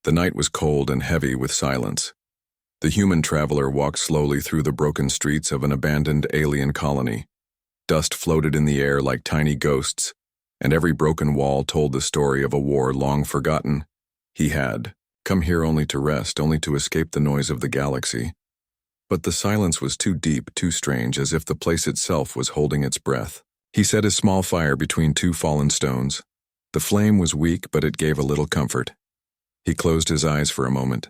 The night was cold and heavy with silence. The human traveler walked slowly through the broken streets of an abandoned alien colony. Dust floated in the air like tiny ghosts, and every broken wall told the story of a war long forgotten. He had come here only to rest, only to escape the noise of the galaxy. But the silence was too deep, too strange, as if the place itself was holding its breath. He set his small fire between two fallen stones. The flame was weak, but it gave a little comfort. He closed his eyes for a moment,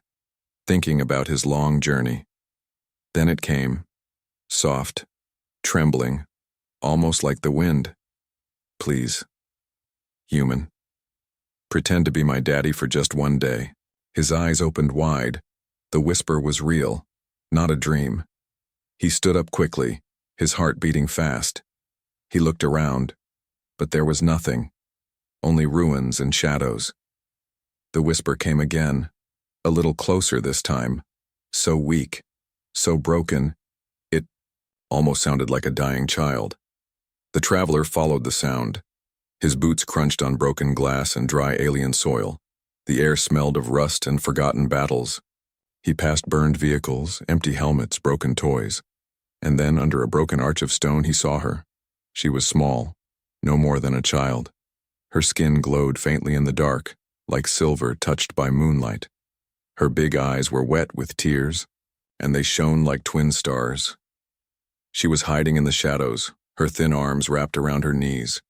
thinking about his long journey. Then it came, soft, trembling, almost like the wind. Please, human, pretend to be my daddy for just one day. His eyes opened wide. The whisper was real, not a dream. He stood up quickly, his heart beating fast. He looked around, but there was nothing, only ruins and shadows. The whisper came again, a little closer this time, so weak, so broken, it almost sounded like a dying child. The traveler followed the sound. His boots crunched on broken glass and dry alien soil. The air smelled of rust and forgotten battles. He passed burned vehicles, empty helmets, broken toys. And then, under a broken arch of stone, he saw her. She was small, no more than a child. Her skin glowed faintly in the dark, like silver touched by moonlight. Her big eyes were wet with tears, and they shone like twin stars. She was hiding in the shadows, her thin arms wrapped around her knees.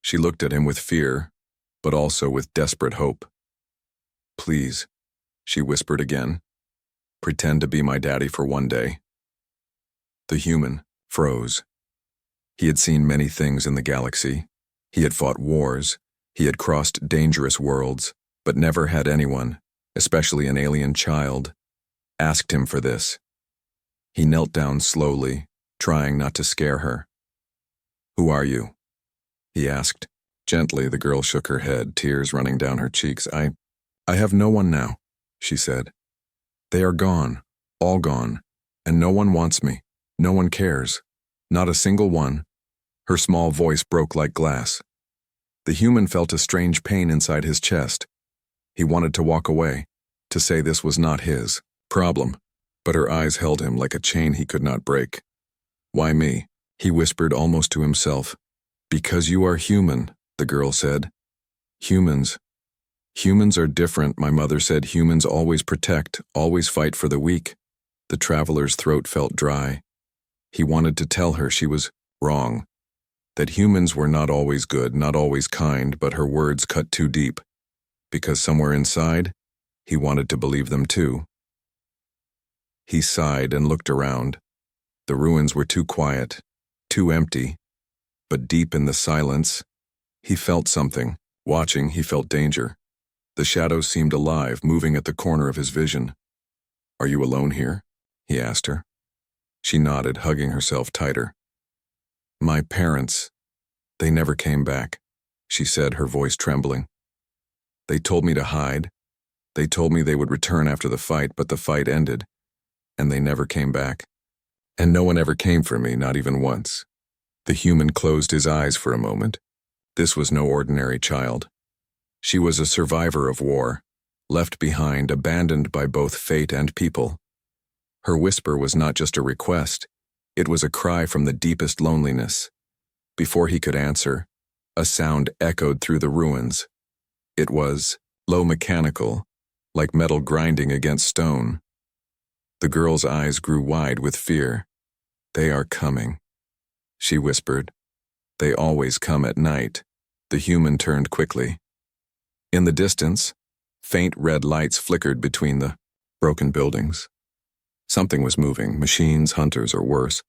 She looked at him with fear, but also with desperate hope. Please, she whispered again, pretend to be my daddy for one day. The human froze. He had seen many things in the galaxy. He had fought wars. He had crossed dangerous worlds, but never had anyone, especially an alien child, asked him for this. He knelt down slowly, trying not to scare her. Who are you? He asked. Gently, the girl shook her head, tears running down her cheeks. I have no one now, she said. They are gone, all gone, and no one wants me. No one cares. Not a single one. Her small voice broke like glass. The human felt a strange pain inside his chest. He wanted to walk away, to say this was not his problem, but her eyes held him like a chain he could not break. Why me? He whispered almost to himself. Because you are human, the girl said. Humans are different, my mother said. Humans always protect, always fight for the weak. The traveler's throat felt dry. He wanted to tell her she was wrong, that humans were not always good, not always kind, but her words cut too deep, because somewhere inside, he wanted to believe them too. He sighed and looked around. The ruins were too quiet, too empty, but deep in the silence, he felt something. Watching, he felt danger. The shadows seemed alive, moving at the corner of his vision. Are you alone here? He asked her. She nodded, hugging herself tighter. My parents, they never came back, she said, her voice trembling. They told me to hide. They told me they would return after the fight, but the fight ended, and they never came back. And no one ever came for me, not even once. The human closed his eyes for a moment. This was no ordinary child. She was a survivor of war, left behind, abandoned by both fate and people. Her whisper was not just a request, it was a cry from the deepest loneliness. Before he could answer, a sound echoed through the ruins. It was low, mechanical, like metal grinding against stone. The girl's eyes grew wide with fear. They are coming, she whispered. They always come at night. The human turned quickly. In the distance, faint red lights flickered between the broken buildings. Something was moving, machines, hunters, or worse.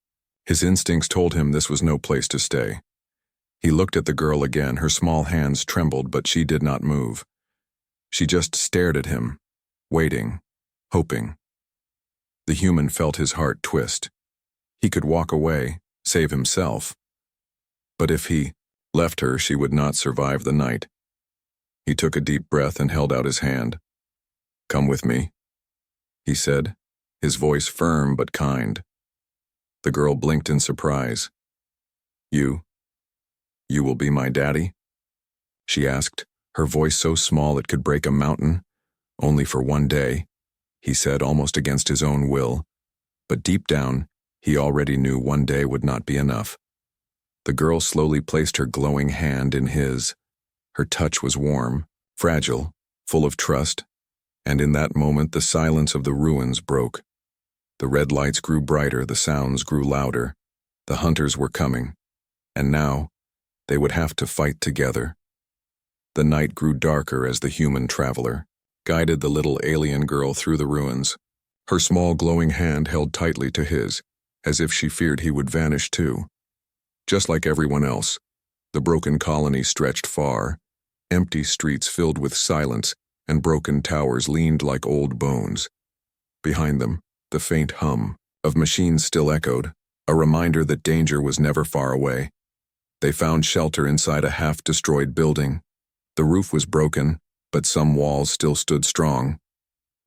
His instincts told him this was no place to stay. He looked at the girl again. Her small hands trembled, but she did not move. She just stared at him, waiting, hoping. The human felt his heart twist. He could walk away, save himself. But if he left her, she would not survive the night. He took a deep breath and held out his hand. Come with me, he said, his voice firm but kind. The girl blinked in surprise. You will be my daddy? She asked, her voice so small it could break a mountain. Only for one day, he said almost against his own will, but deep down, he already knew one day would not be enough. The girl slowly placed her glowing hand in his. Her touch was warm, fragile, full of trust, and in that moment the silence of the ruins broke. The red lights grew brighter, the sounds grew louder. The hunters were coming, and now they would have to fight together. The night grew darker as the human traveler guided the little alien girl through the ruins. Her small glowing hand held tightly to his, as if she feared he would vanish too. Just like everyone else, the broken colony stretched far, empty streets filled with silence, and broken towers leaned like old bones. Behind them, the faint hum of machines still echoed, a reminder that danger was never far away. They found shelter inside a half-destroyed building. The roof was broken, but some walls still stood strong.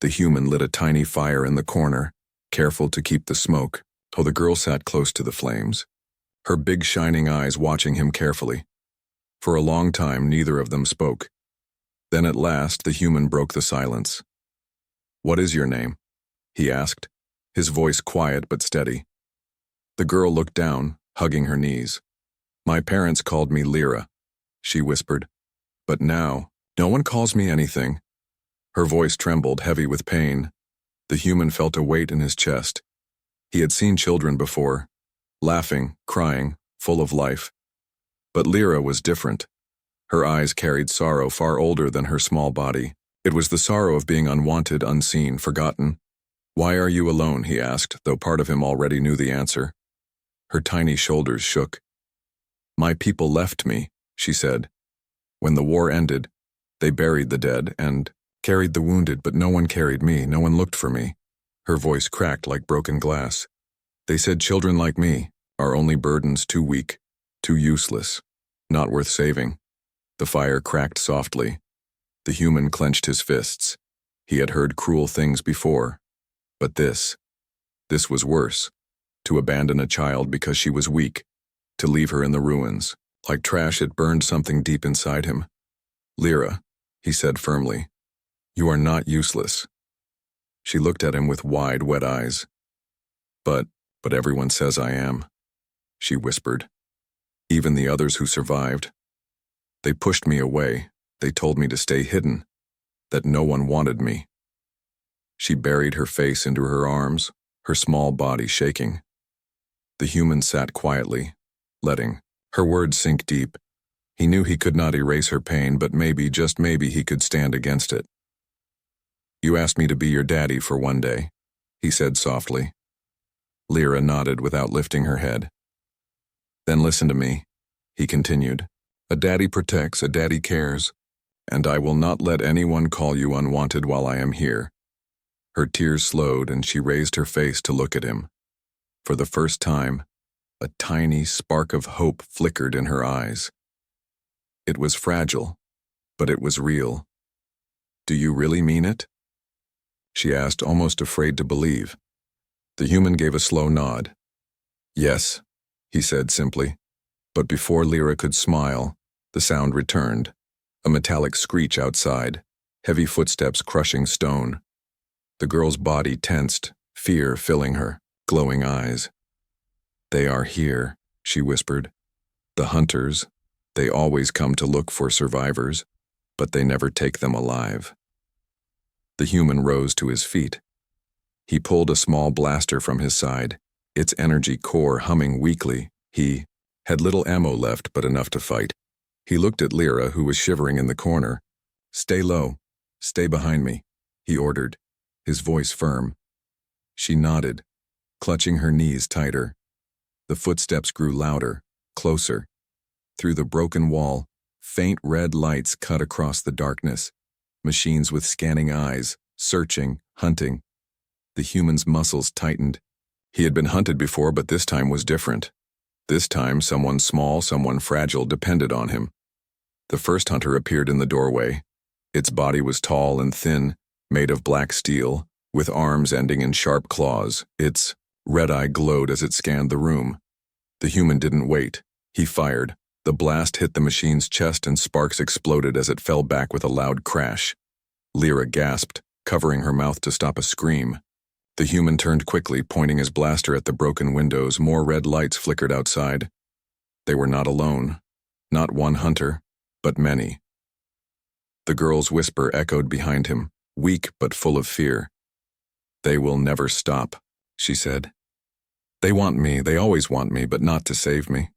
The human lit a tiny fire in the corner, careful to keep the smoke. Oh, the girl sat close to the flames, her big shining eyes watching him carefully. For a long time, neither of them spoke. Then at last, the human broke the silence. "What is your name?" he asked, his voice quiet but steady. The girl looked down, hugging her knees. "My parents called me Lyra," she whispered. "But now, no one calls me anything." Her voice trembled, heavy with pain. The human felt a weight in his chest. He had seen children before, laughing, crying, full of life. But Lyra was different. Her eyes carried sorrow far older than her small body. It was the sorrow of being unwanted, unseen, forgotten. "Why are you alone?" he asked, though part of him already knew the answer. Her tiny shoulders shook. "My people left me," she said. "When the war ended, they buried the dead and carried the wounded, but no one carried me, no one looked for me." Her voice cracked like broken glass. "They said children like me are only burdens, too weak, too useless, not worth saving." The fire cracked softly. The human clenched his fists. He had heard cruel things before, but this was worse. To abandon a child because she was weak, to leave her in the ruins. Like trash, it burned something deep inside him. "Lyra," he said firmly, "you are not useless." She looked at him with wide, wet eyes. But everyone says I am," she whispered. "Even the others who survived. They pushed me away. They told me to stay hidden, that no one wanted me." She buried her face into her arms, her small body shaking. The human sat quietly, letting her words sink deep. He knew he could not erase her pain, but maybe, just maybe, he could stand against it. "You asked me to be your daddy for one day," he said softly. Lyra nodded without lifting her head. "Then listen to me," he continued. "A daddy protects, a daddy cares, and I will not let anyone call you unwanted while I am here." Her tears slowed and she raised her face to look at him. For the first time, a tiny spark of hope flickered in her eyes. It was fragile, but it was real. "Do you really mean it?" she asked, almost afraid to believe. The human gave a slow nod. "Yes," he said simply. But before Lyra could smile, the sound returned. A metallic screech outside, heavy footsteps crushing stone. The girl's body tensed, fear filling her glowing eyes. "They are here," she whispered. "The hunters, they always come to look for survivors, but they never take them alive." The human rose to his feet. He pulled a small blaster from his side, its energy core humming weakly. He had little ammo left, but enough to fight. He looked at Lyra, who was shivering in the corner. "Stay low. Stay behind me," he ordered, his voice firm. She nodded, clutching her knees tighter. The footsteps grew louder, closer. Through the broken wall, faint red lights cut across the darkness. Machines with scanning eyes, searching, hunting. The human's muscles tightened. He had been hunted before, but this time was different. This time, someone small, someone fragile depended on him. The first hunter appeared in the doorway. Its body was tall and thin, made of black steel, with arms ending in sharp claws. Its red eye glowed as it scanned the room. The human didn't wait. He fired. The blast hit the machine's chest and sparks exploded as it fell back with a loud crash. Lyra gasped, covering her mouth to stop a scream. The human turned quickly, pointing his blaster at the broken windows. More red lights flickered outside. They were not alone. Not one hunter, but many. The girl's whisper echoed behind him, weak but full of fear. "They will never stop," she said. "They want me, they always want me, but not to save me.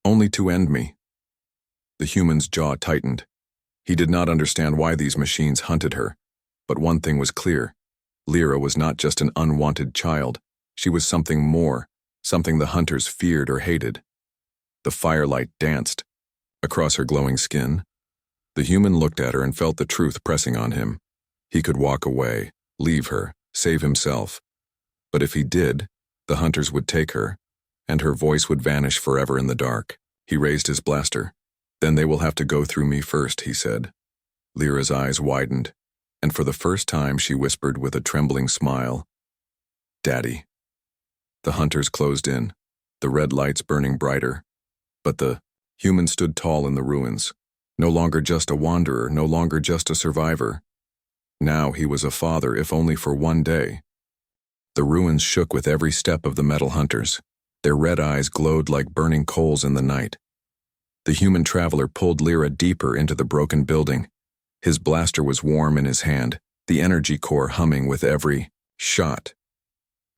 Only to end me." The human's jaw tightened. He did not understand why these machines hunted her, but one thing was clear. Lyra was not just an unwanted child. She was something more, something the hunters feared or hated. The firelight danced across her glowing skin. The human looked at her and felt the truth pressing on him. He could walk away, leave her, save himself. But if he did, the hunters would take her, and her voice would vanish forever in the dark. He raised his blaster. "Then they will have to go through me first," he said. Lyra's eyes widened, and for the first time she whispered with a trembling smile, "Daddy." The hunters closed in, the red lights burning brighter. But the human stood tall in the ruins, no longer just a wanderer, no longer just a survivor. Now he was a father, if only for one day. The ruins shook with every step of the metal hunters. Their red eyes glowed like burning coals in the night. The human traveler pulled Lyra deeper into the broken building. His blaster was warm in his hand, the energy core humming with every shot.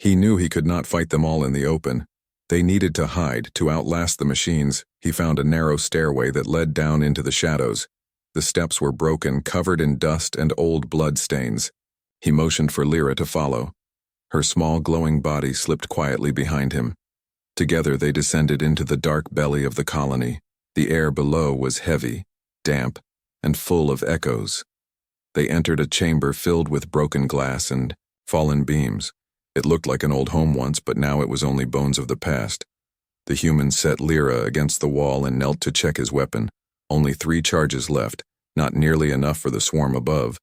He knew he could not fight them all in the open. They needed to hide, to outlast the machines. He found a narrow stairway that led down into the shadows. The steps were broken, covered in dust and old blood stains. He motioned for Lyra to follow. Her small glowing body slipped quietly behind him. Together they descended into the dark belly of the colony. The air below was heavy, damp, and full of echoes. They entered a chamber filled with broken glass and fallen beams. It looked like an old home once, but now it was only bones of the past. The human set Lyra against the wall and knelt to check his weapon. Only 3 charges left, not nearly enough for the swarm above.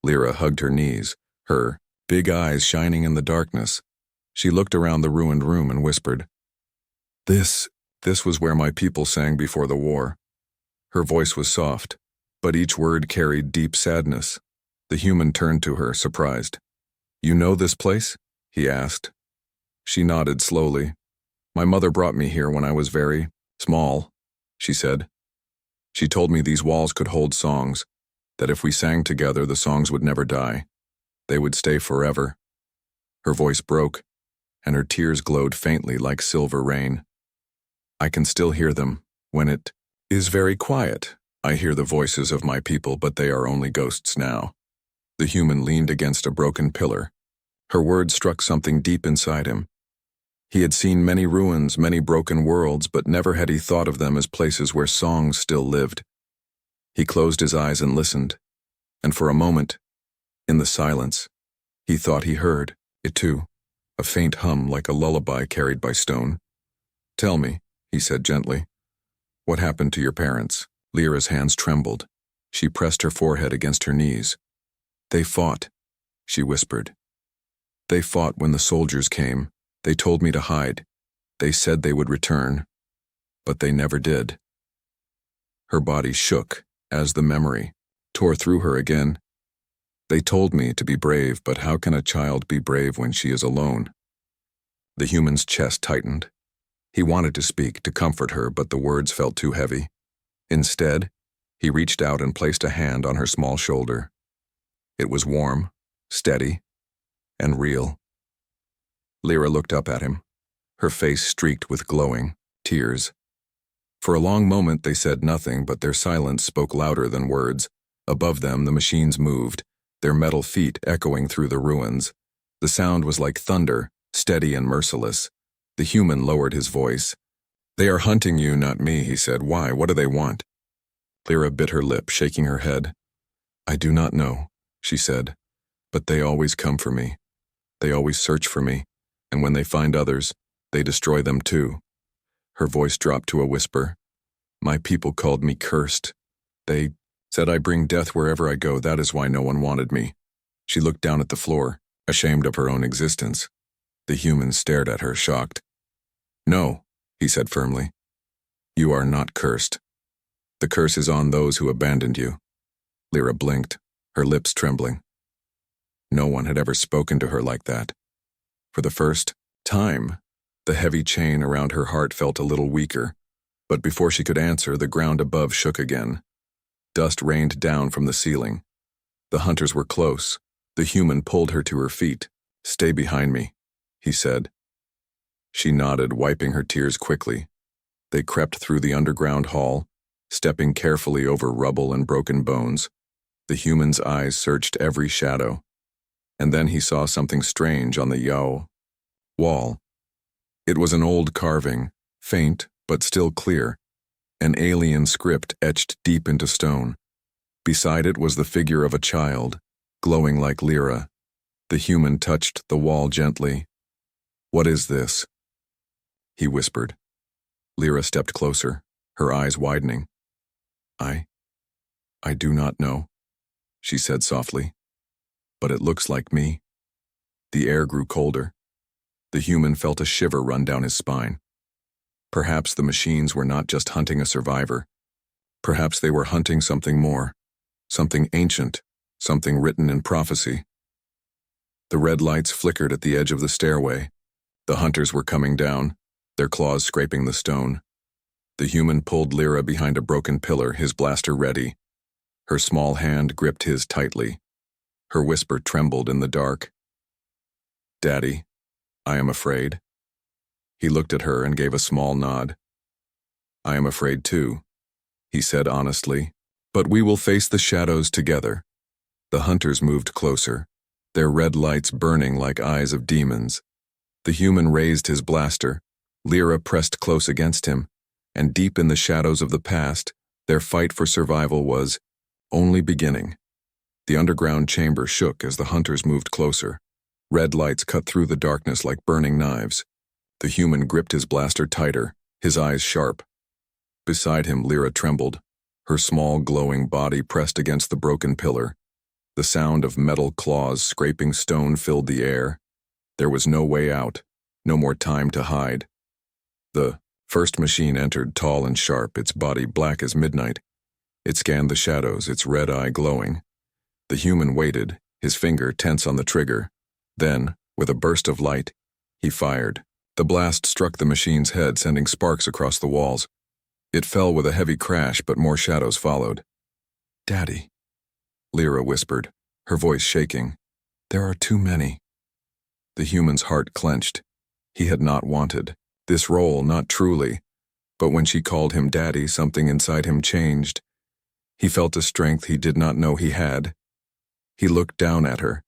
Lyra hugged her knees, her big eyes shining in the darkness. She looked around the ruined room and whispered, This was where my people sang before the war." Her voice was soft, but each word carried deep sadness. The human turned to her, surprised. "You know this place?" he asked. She nodded slowly. "My mother brought me here when I was very small," she said. "She told me these walls could hold songs, that if we sang together, the songs would never die. They would stay forever." Her voice broke, and her tears glowed faintly like silver rain. "I can still hear them. When it is very quiet, I hear the voices of my people, but they are only ghosts now." The human leaned against a broken pillar. Her words struck something deep inside him. He had seen many ruins, many broken worlds, but never had he thought of them as places where songs still lived. He closed his eyes and listened, and for a moment, in the silence, he thought he heard it too, a faint hum like a lullaby carried by stone. "Tell me," he said gently, "what happened to your parents?" Lyra's hands trembled. She pressed her forehead against her knees. "They fought," she whispered. "They fought when the soldiers came. They told me to hide. They said they would return, but they never did." Her body shook as the memory tore through her again. "They told me to be brave, but how can a child be brave when she is alone?" The human's chest tightened. He wanted to speak, to comfort her, but the words felt too heavy. Instead, he reached out and placed a hand on her small shoulder. It was warm, steady, and real. Lyra looked up at him, her face streaked with glowing tears. For a long moment they said nothing, but their silence spoke louder than words. Above them the machines moved, their metal feet echoing through the ruins. The sound was like thunder, steady and merciless. The human lowered his voice. "They are hunting you, not me," he said. "Why? What do they want?" Lyra bit her lip, shaking her head. "I do not know," she said, "but they always come for me. They always search for me, and when they find others, they destroy them too." Her voice dropped to a whisper. "My people called me cursed. They said I bring death wherever I go. That is why no one wanted me." She looked down at the floor, ashamed of her own existence. The human stared at her, shocked. "No," he said firmly. "You are not cursed. The curse is on those who abandoned you." Lyra blinked. her lips trembling. No one had ever spoken to her like that. For the first time, the heavy chain around her heart felt a little weaker, but before she could answer, the ground above shook again. Dust rained down from the ceiling. The hunters were close. The human pulled her to her feet. "Stay behind me," he said. She nodded, wiping her tears quickly. They crept through the underground hall, stepping carefully over rubble and broken bones. The human's eyes searched every shadow. And then he saw something strange on the wall. It was an old carving, faint but still clear, an alien script etched deep into stone. Beside it was the figure of a child, glowing like Lyra. The human touched the wall gently. "What is this?" he whispered. Lyra stepped closer, her eyes widening. I do not know," she said softly. "But it looks like me." The air grew colder. The human felt a shiver run down his spine. Perhaps the machines were not just hunting a survivor. Perhaps they were hunting something more, something ancient, something written in prophecy. The red lights flickered at the edge of the stairway. The hunters were coming down, their claws scraping the stone. The human pulled Lyra behind a broken pillar, his blaster ready. Her small hand gripped his tightly. Her whisper trembled in the dark. "Daddy, I am afraid." He looked at her and gave a small nod. "I am afraid too," he said honestly, "but we will face the shadows together." The hunters moved closer, their red lights burning like eyes of demons. The human raised his blaster. Lyra pressed close against him, and deep in the shadows of the past, their fight for survival was only beginning. The underground chamber shook as the hunters moved closer. Red lights cut through the darkness like burning knives. The human gripped his blaster tighter, his eyes sharp. Beside him, Lyra trembled, her small glowing body pressed against the broken pillar. The sound of metal claws scraping stone filled the air. There was no way out, no more time to hide. The first machine entered, tall and sharp, its body black as midnight. It scanned the shadows, its red eye glowing. The human waited, his finger tense on the trigger. Then, with a burst of light, he fired. The blast struck the machine's head, sending sparks across the walls. It fell with a heavy crash, but more shadows followed. "Daddy," Lyra whispered, her voice shaking. "There are too many." The human's heart clenched. He had not wanted this role, not truly. But when she called him Daddy, something inside him changed. He felt a strength he did not know he had. He looked down at her,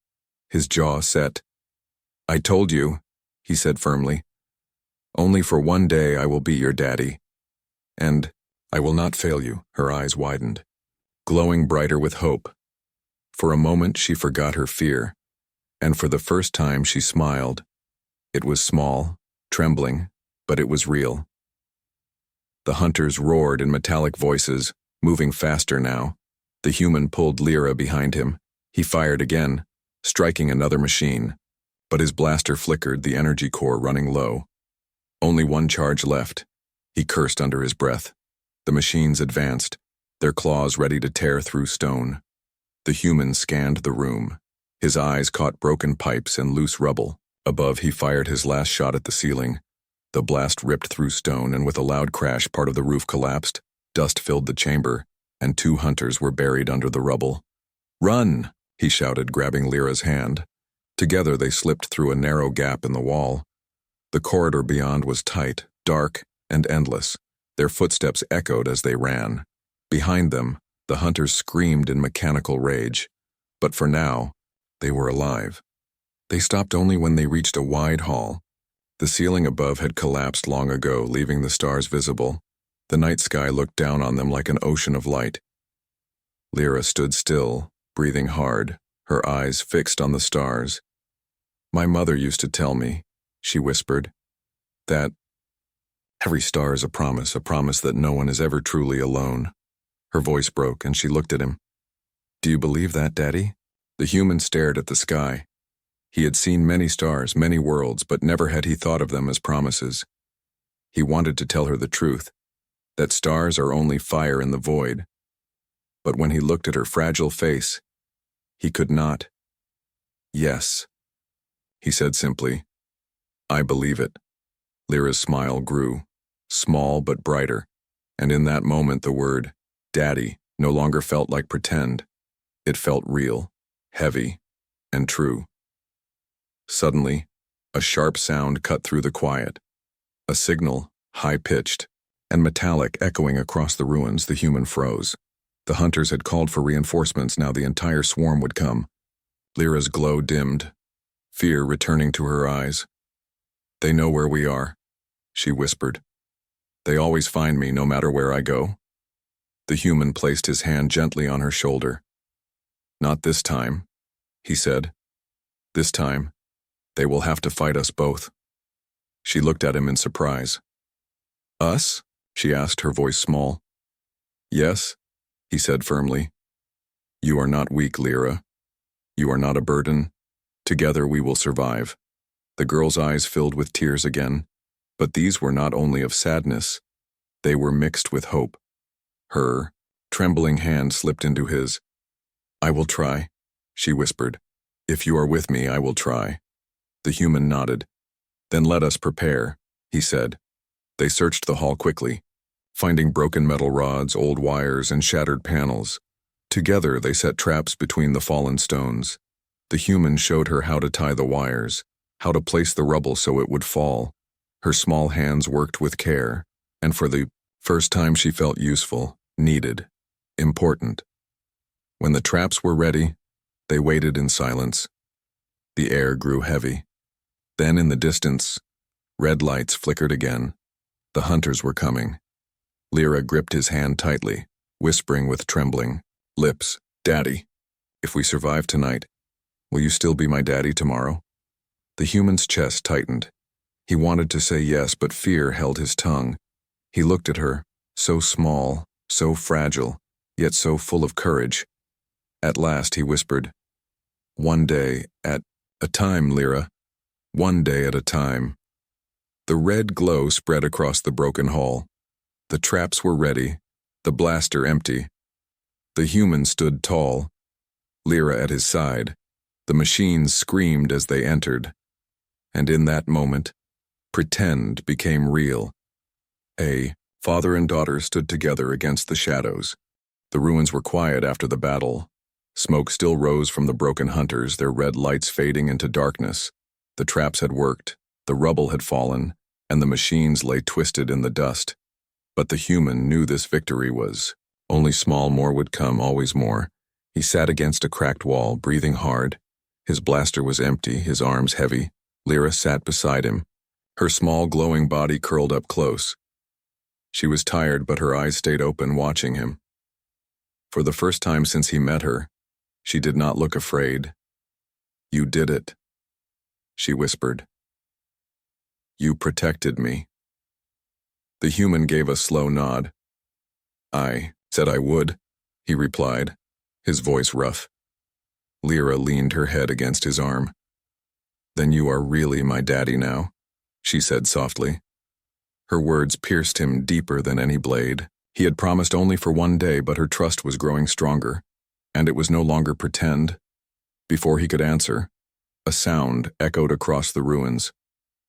his jaw set. "I told you," he said firmly. "Only for one day I will be your daddy. And I will not fail you." Her eyes widened, glowing brighter with hope. For a moment she forgot her fear, and for the first time she smiled. It was small, trembling, but it was real. The hunters roared in metallic voices, moving faster now. The human pulled Lyra behind him. He fired again, striking another machine, but his blaster flickered, the energy core running low. Only one charge left. He cursed under his breath. The machines advanced, their claws ready to tear through stone. The human scanned the room. His eyes caught broken pipes and loose rubble. Above, he fired his last shot at the ceiling. The blast ripped through stone, and with a loud crash, part of the roof collapsed. Dust filled the chamber, and 2 hunters were buried under the rubble. "Run!" he shouted, grabbing Lyra's hand. Together they slipped through a narrow gap in the wall. The corridor beyond was tight, dark, and endless. Their footsteps echoed as they ran. Behind them, the hunters screamed in mechanical rage. But for now, they were alive. They stopped only when they reached a wide hall. The ceiling above had collapsed long ago, leaving the stars visible. The night sky looked down on them like an ocean of light. Lyra stood still, breathing hard, her eyes fixed on the stars. "My mother used to tell me," she whispered, "that every star is a promise that no one is ever truly alone." Her voice broke, and she looked at him. "Do you believe that, Daddy?" The human stared at the sky. He had seen many stars, many worlds, but never had he thought of them as promises. He wanted to tell her the truth, that stars are only fire in the void. But when he looked at her fragile face, He could not. Yes, he said simply. I believe it. Lyra's smile grew, small but brighter, and in that moment the word, Daddy, no longer felt like pretend. It felt real, heavy, and true. Suddenly, a sharp sound cut through the quiet. A signal, high-pitched and metallic, echoing across the ruins. The human froze. The hunters had called for reinforcements. Now the entire swarm would come. Lyra's glow dimmed, fear returning to her eyes. They know where we are, she whispered. They always find me, no matter where I go. The human placed his hand gently on her shoulder. Not this time, he said. This time, they will have to fight us both. She looked at him in surprise. Us? She asked, her voice small. Yes, he said firmly. You are not weak, Lyra. You are not a burden. Together we will survive. The girl's eyes filled with tears again, but these were not only of sadness. They were mixed with hope. Her trembling hand slipped into his. I will try, she whispered. If you are with me, I will try. The human nodded. Then let us prepare, he said. They searched the hall quickly, finding broken metal rods, old wires, and shattered panels. Together they set traps between the fallen stones. The human showed her how to tie the wires, how to place the rubble so it would fall. Her small hands worked with care, and for the first time she felt useful, needed, important. When the traps were ready, they waited in silence. The air grew heavy. Then in the distance, red lights flickered again. The hunters were coming. Lyra gripped his hand tightly, whispering with trembling lips, Daddy, if we survive tonight, will you still be my daddy tomorrow? The human's chest tightened. He wanted to say yes, but fear held his tongue. He looked at her, so small, so fragile, yet so full of courage. At last he whispered, One day at a time, Lyra. One day at a time. The red glow spread across the broken hall. The traps were ready, the blaster empty. The human stood tall, Lyra at his side. The machines screamed as they entered. And in that moment, pretend became real. A father and daughter stood together against the shadows. The ruins were quiet after the battle. Smoke still rose from the broken hunters, their red lights fading into darkness. The traps had worked, the rubble had fallen, and the machines lay twisted in the dust. But the human knew this victory was only small. More would come, always more. He sat against a cracked wall, breathing hard. His blaster was empty, his arms heavy. Lyra sat beside him, her small glowing body curled up close. She was tired, but her eyes stayed open, watching him. For the first time since he met her, she did not look afraid. You did it, she whispered. You protected me. The human gave a slow nod. I said I would, he replied, his voice rough. Lyra leaned her head against his arm. Then you are really my daddy now, she said softly. Her words pierced him deeper than any blade. He had promised only for one day, but her trust was growing stronger, and it was no longer pretend. Before he could answer, a sound echoed across the ruins.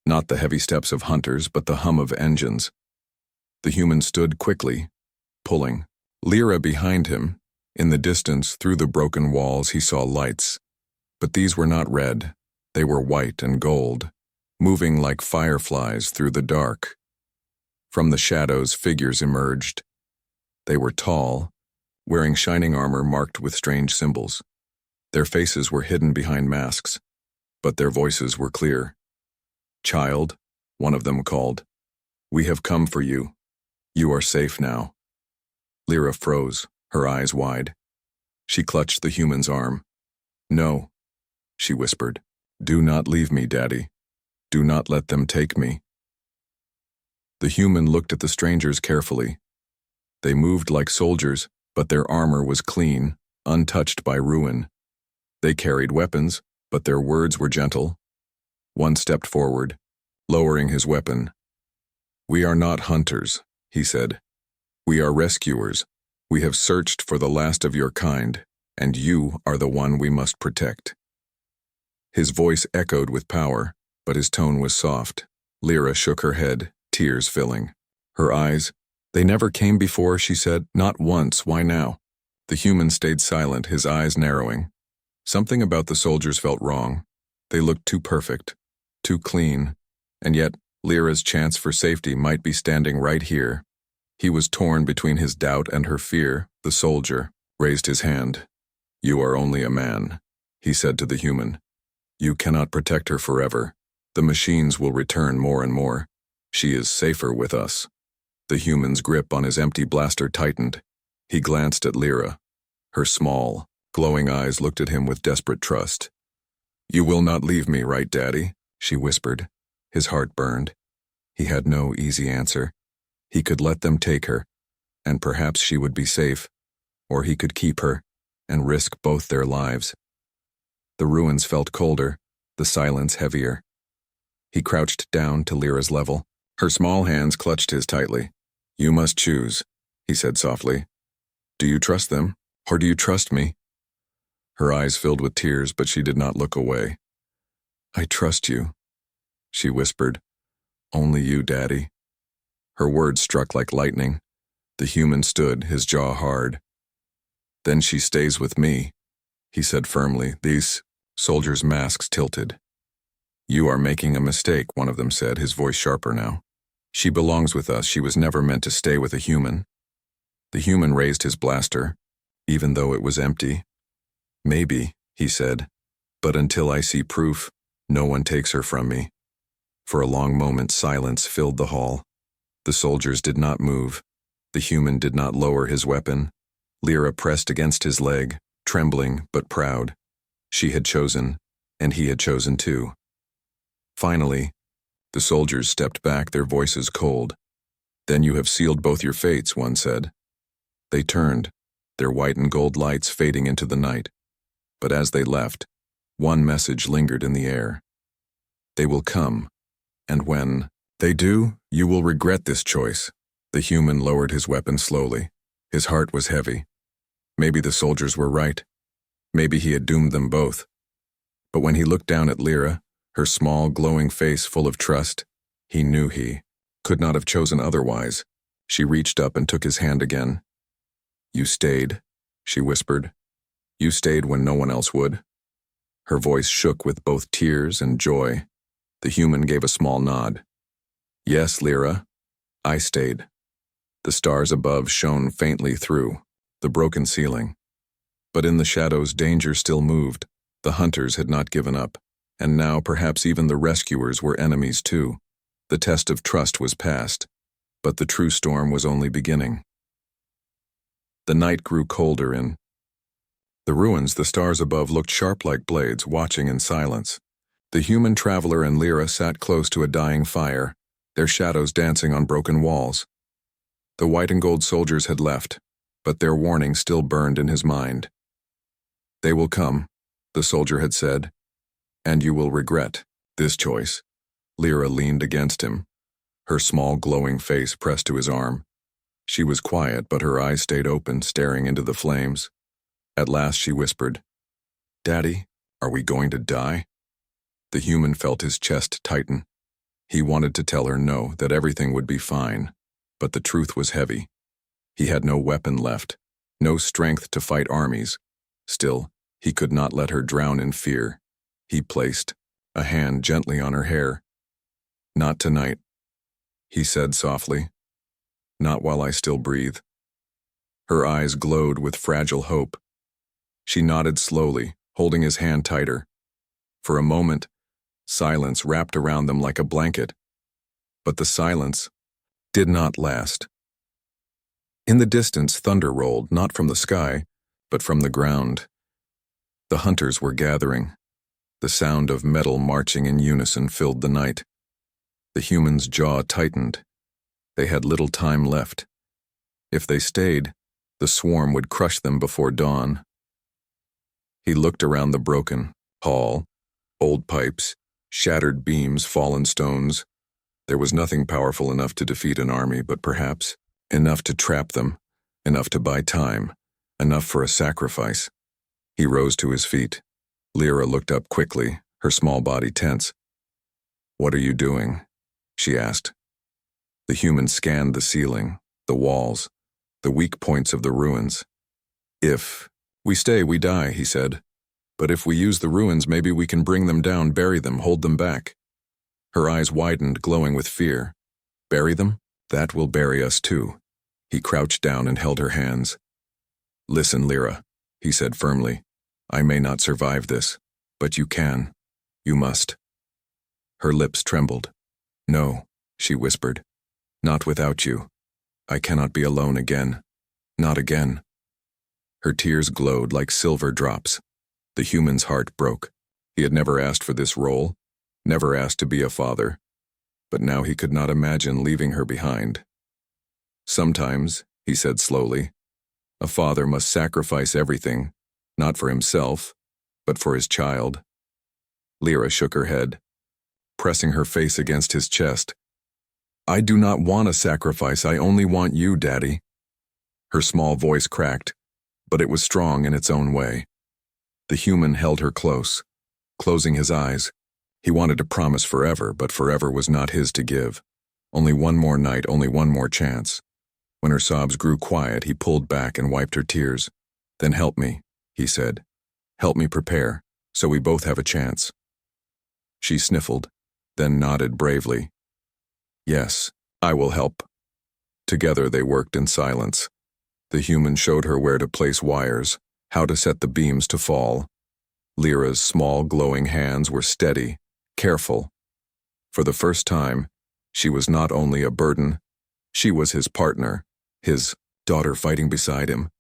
Not the heavy steps of hunters, but the hum of engines. The human stood quickly, pulling. Lyra behind him. In the distance, through the broken walls, he saw lights. But these were not red. They were white and gold, moving like fireflies through the dark. From the shadows, figures emerged. They were tall, wearing shining armor marked with strange symbols. Their faces were hidden behind masks, but their voices were clear. Child, one of them called. We have come for you. You are safe now. Lyra froze, her eyes wide. She clutched the human's arm. No, she whispered. Do not leave me, Daddy. Do not let them take me. The human looked at the strangers carefully. They moved like soldiers, but their armor was clean, untouched by ruin. They carried weapons, but their words were gentle. One stepped forward, lowering his weapon. We are not hunters, he said. We are rescuers. We have searched for the last of your kind. and you are the one we must protect." His voice echoed with power, but his tone was soft. Lyra shook her head, tears filling her eyes. "They never came before," she said. "Not once. Why now?" The human stayed silent, his eyes narrowing. Something about the soldiers felt wrong. They looked too perfect, too clean, and yet Lyra's chance for safety might be standing right here. He was torn between his doubt and her fear. The soldier raised his hand. "You are only a man," he said to the human. "You cannot protect her forever. The machines will return more and more. She is safer with us." The human's grip on his empty blaster tightened. He glanced at Lyra. Her small, glowing eyes looked at him with desperate trust. "You will not leave me, right, Daddy?" she whispered. His heart burned. He had no easy answer. He could let them take her, and perhaps she would be safe, or he could keep her and risk both their lives. The ruins felt colder, the silence heavier. He crouched down to Lyra's level. Her small hands clutched his tightly. "You must choose," he said softly. "Do you trust them, or do you trust me?" Her eyes filled with tears, but she did not look away. "I trust you," she whispered. "Only you, Daddy." Her words struck like lightning. The human stood, his jaw hard. "Then she stays with me," he said firmly. These soldiers' masks tilted. "You are making a mistake," one of them said, his voice sharper now. "She belongs with us. She was never meant to stay with a human." The human raised his blaster, even though it was empty. "Maybe," he said, "but until I see proof, no one takes her from me." For a long moment, silence filled the hall. The soldiers did not move. The human did not lower his weapon. Lyra pressed against his leg, trembling but proud. She had chosen, and he had chosen too. Finally, the soldiers stepped back, their voices cold. "Then you have sealed both your fates," one said. They turned, their white and gold lights fading into the night. But as they left, one message lingered in the air. They will come, and when they do, you will regret this choice. The human lowered his weapon slowly. His heart was heavy. Maybe the soldiers were right. Maybe he had doomed them both. But when he looked down at Lyra, her small, glowing face full of trust, he knew he could not have chosen otherwise. She reached up and took his hand again. "You stayed," she whispered. "You stayed when no one else would." Her voice shook with both tears and joy. The human gave a small nod. "Yes, Lyra, I stayed." The stars above shone faintly through the broken ceiling. But in the shadows, danger still moved. The hunters had not given up, and now perhaps even the rescuers were enemies too. The test of trust was past, but the true storm was only beginning. The night grew colder in the ruins. The stars above looked sharp like blades, watching in silence. The human traveler and Lyra sat close to a dying fire, their shadows dancing on broken walls. The white and gold soldiers had left, but their warning still burned in his mind. "They will come," the soldier had said, "and you will regret this choice." Lyra leaned against him, her small glowing face pressed to his arm. She was quiet, but her eyes stayed open, staring into the flames. At last she whispered, "Daddy, are we going to die?" The human felt his chest tighten. He wanted to tell her no, that everything would be fine, but the truth was heavy. He had no weapon left, no strength to fight armies. Still, he could not let her drown in fear. He placed a hand gently on her hair. "Not tonight," he said softly. "Not while I still breathe." Her eyes glowed with fragile hope. She nodded slowly, holding his hand tighter. For a moment, silence wrapped around them like a blanket. But the silence did not last. In the distance, thunder rolled, not from the sky, but from the ground. The hunters were gathering. The sound of metal marching in unison filled the night. The human's jaw tightened. They had little time left. If they stayed, the swarm would crush them before dawn. He looked around the broken hall, old pipes, shattered beams, fallen stones. There was nothing powerful enough to defeat an army, but perhaps enough to trap them, enough to buy time, enough for a sacrifice. He rose to his feet. Lyra looked up quickly, her small body tense. "What are you doing?" she asked. The human scanned the ceiling, the walls, the weak points of the ruins. "If we stay, we die," he said. "But if we use the ruins, maybe we can bring them down, bury them, hold them back." Her eyes widened, glowing with fear. "Bury them? That will bury us too." He crouched down and held her hands. "Listen, Lyra," he said firmly. "I may not survive this, but you can. You must." Her lips trembled. "No," she whispered. "Not without you. I cannot be alone again. Not again." Her tears glowed like silver drops. The human's heart broke. He had never asked for this role, never asked to be a father, but now he could not imagine leaving her behind. "Sometimes," he said slowly, "a father must sacrifice everything, not for himself, but for his child." Lyra shook her head, pressing her face against his chest. "I do not want a sacrifice, I only want you, Daddy." Her small voice cracked, but it was strong in its own way. The human held her close, closing his eyes. He wanted to promise forever, but forever was not his to give. Only one more night, only one more chance. When her sobs grew quiet, he pulled back and wiped her tears. "Then help me," he said. "Help me prepare, so we both have a chance." She sniffled, then nodded bravely. "Yes, I will help." Together they worked in silence. The human showed her where to place wires, how to set the beams to fall. Lyra's small glowing hands were steady, careful. For the first time, she was not only a burden, she was his partner, his daughter fighting beside him.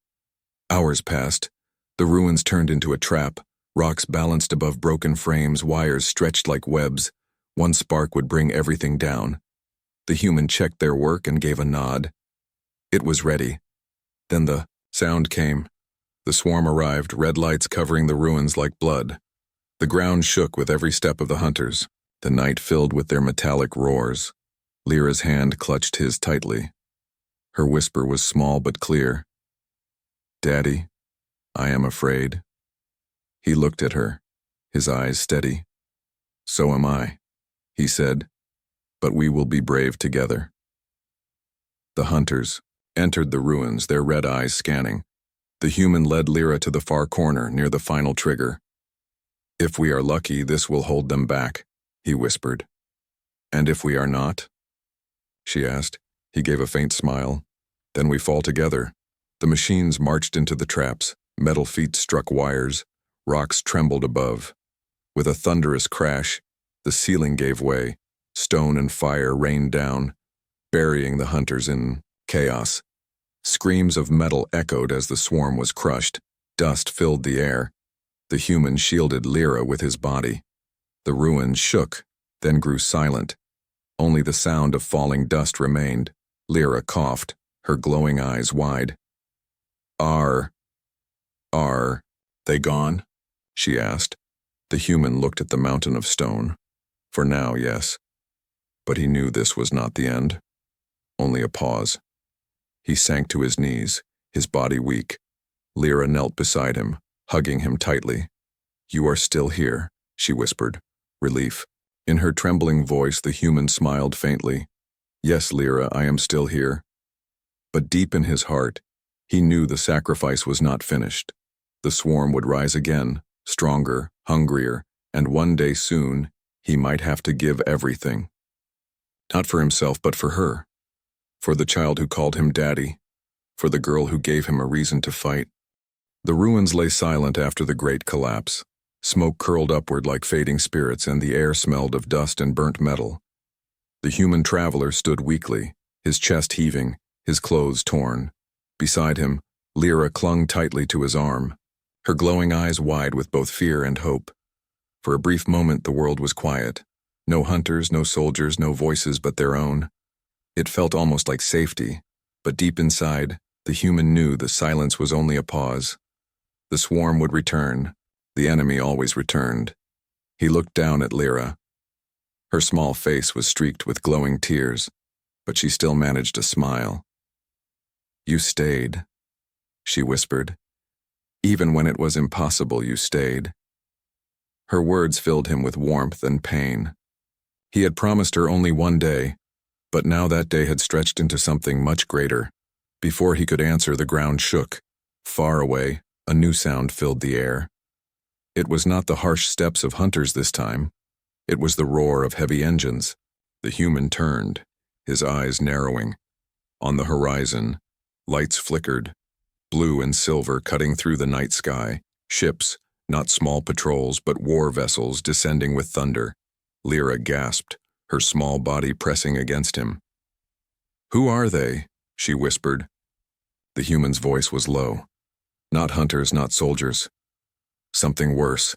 Hours passed. The ruins turned into a trap, rocks balanced above broken frames, wires stretched like webs. One spark would bring everything down. The human checked their work and gave a nod. It was ready. Then the sound came. The swarm arrived, red lights covering the ruins like blood. The ground shook with every step of the hunters, the night filled with their metallic roars. Lyra's hand clutched his tightly. Her whisper was small but clear. "Daddy, I am afraid." He looked at her, his eyes steady. "So am I," he said, "but we will be brave together." The hunters entered the ruins, their red eyes scanning. The human led Lyra to the far corner, near the final trigger. "If we are lucky, this will hold them back," he whispered. "And if we are not?" she asked. He gave a faint smile. "Then we fall together." The machines marched into the traps. Metal feet struck wires. Rocks trembled above. With a thunderous crash, the ceiling gave way. Stone and fire rained down, burying the hunters in chaos. Screams of metal echoed as the swarm was crushed. Dust filled the air. The human shielded Lyra with his body. The ruins shook, then grew silent. Only the sound of falling dust remained. Lyra coughed, her glowing eyes wide. Are they gone?" she asked. The human looked at the mountain of stone. For now, yes. But he knew this was not the end. Only a pause. He sank to his knees, his body weak. Lyra knelt beside him, hugging him tightly. "You are still here," she whispered, relief. In her trembling voice, the human smiled faintly. "Yes, Lyra, I am still here." But deep in his heart, he knew the sacrifice was not finished. The swarm would rise again, stronger, hungrier, and one day soon, he might have to give everything. Not for himself, but for her. For the child who called him daddy. For the girl who gave him a reason to fight. The ruins lay silent after the great collapse. Smoke curled upward like fading spirits, and the air smelled of dust and burnt metal. The human traveler stood weakly, his chest heaving, his clothes torn. Beside him, Lyra clung tightly to his arm, her glowing eyes wide with both fear and hope. For a brief moment the world was quiet. No hunters, no soldiers, no voices but their own. It felt almost like safety, but deep inside, the human knew the silence was only a pause. The swarm would return. The enemy always returned. He looked down at Lyra. Her small face was streaked with glowing tears, but she still managed to smile. "You stayed," she whispered. Even when it was impossible, you stayed. Her words filled him with warmth and pain. He had promised her only one day, but now that day had stretched into something much greater. Before he could answer, the ground shook. Far away, a new sound filled the air. It was not the harsh steps of hunters this time. It was the roar of heavy engines. The human turned, his eyes narrowing. On the horizon, lights flickered, blue and silver cutting through the night sky. Ships, not small patrols but war vessels, descending with thunder. Lyra gasped, her small body pressing against him. "Who are they?" she whispered. The human's voice was low. Not hunters, not soldiers. Something worse.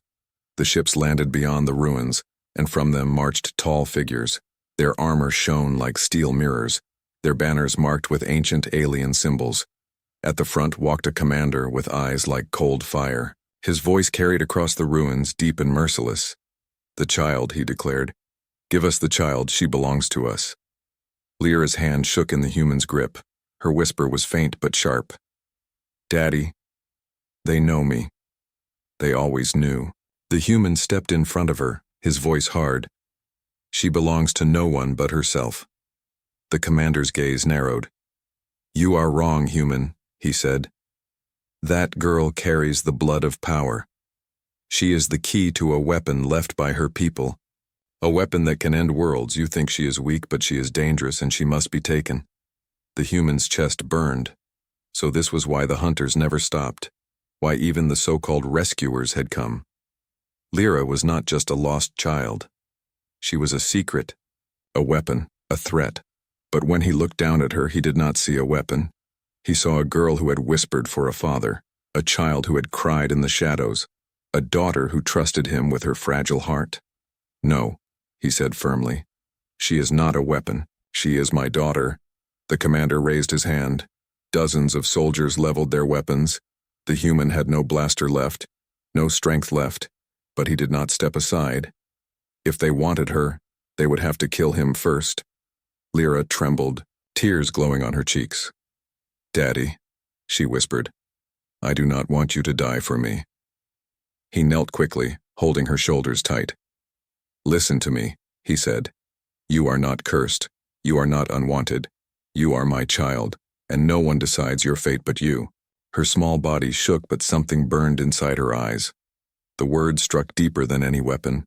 The ships landed beyond the ruins, and from them marched tall figures. Their armor shone like steel mirrors, their banners marked with ancient alien symbols. At the front walked a commander with eyes like cold fire. His voice carried across the ruins, deep and merciless. "The child," he declared. "Give us the child, she belongs to us." Lyra's hand shook in the human's grip. Her whisper was faint but sharp. "Daddy, they know me. They always knew." The human stepped in front of her, his voice hard. "She belongs to no one but herself." The commander's gaze narrowed. "You are wrong, human," he said. "That girl carries the blood of power. She is the key to a weapon left by her people. A weapon that can end worlds. You think she is weak, but she is dangerous and she must be taken." The human's chest burned. So this was why the hunters never stopped, why even the so-called rescuers had come. Lyra was not just a lost child. She was a secret, a weapon, a threat. But when he looked down at her, he did not see a weapon. He saw a girl who had whispered for a father, a child who had cried in the shadows, a daughter who trusted him with her fragile heart. "No," he said firmly. "She is not a weapon. She is my daughter." The commander raised his hand. Dozens of soldiers leveled their weapons. The human had no blaster left, no strength left, but he did not step aside. If they wanted her, they would have to kill him first. Lyra trembled, tears glowing on her cheeks. "Daddy," she whispered, "I do not want you to die for me." He knelt quickly, holding her shoulders tight. "Listen to me," he said. "You are not cursed. You are not unwanted. You are my child, and no one decides your fate but you." Her small body shook, but something burned inside her eyes. The words struck deeper than any weapon.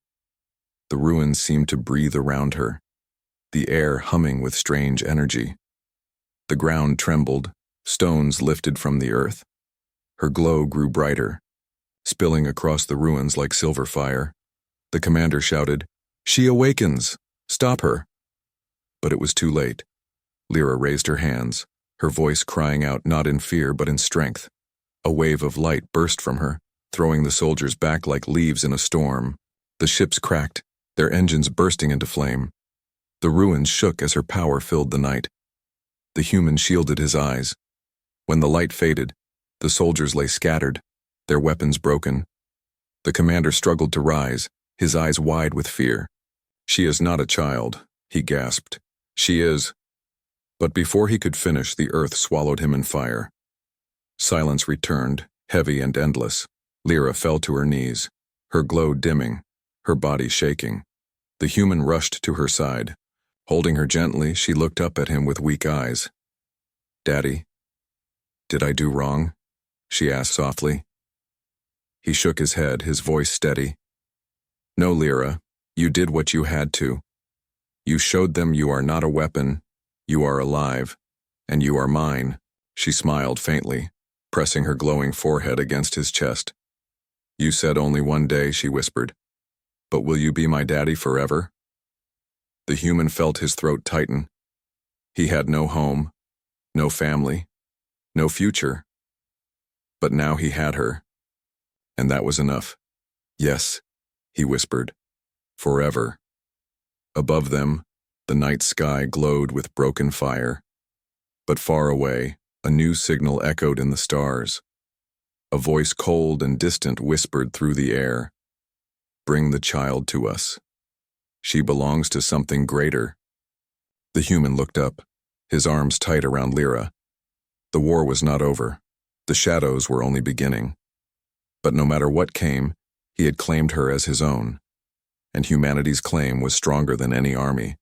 The ruins seemed to breathe around her, the air humming with strange energy. The ground trembled, stones lifted from the earth. Her glow grew brighter, spilling across the ruins like silver fire. The commander shouted, "She awakens! Stop her!" But it was too late. Lyra raised her hands, her voice crying out not in fear but in strength. A wave of light burst from her, throwing the soldiers back like leaves in a storm. The ships cracked, their engines bursting into flame. The ruins shook as her power filled the night. The human shielded his eyes. When the light faded, the soldiers lay scattered, their weapons broken. The commander struggled to rise, his eyes wide with fear. "She is not a child," he gasped. "She is—" But before he could finish, the earth swallowed him in fire. Silence returned, heavy and endless. Lyra fell to her knees, her glow dimming, her body shaking. The human rushed to her side. Holding her gently, she looked up at him with weak eyes. "Daddy, did I do wrong?" she asked softly. He shook his head, his voice steady. "No, Lyra, you did what you had to. You showed them you are not a weapon, you are alive, and you are mine." She smiled faintly, pressing her glowing forehead against his chest. "You said only one day," she whispered. "But will you be my daddy forever?" The human felt his throat tighten. He had no home, no family, no future. But now he had her, and that was enough. "Yes," he whispered, "forever." Above them, the night sky glowed with broken fire. But far away, a new signal echoed in the stars. A voice cold and distant whispered through the air, "Bring the child to us. She belongs to something greater." The human looked up, his arms tight around Lyra. The war was not over. The shadows were only beginning. But no matter what came, he had claimed her as his own, and humanity's claim was stronger than any army.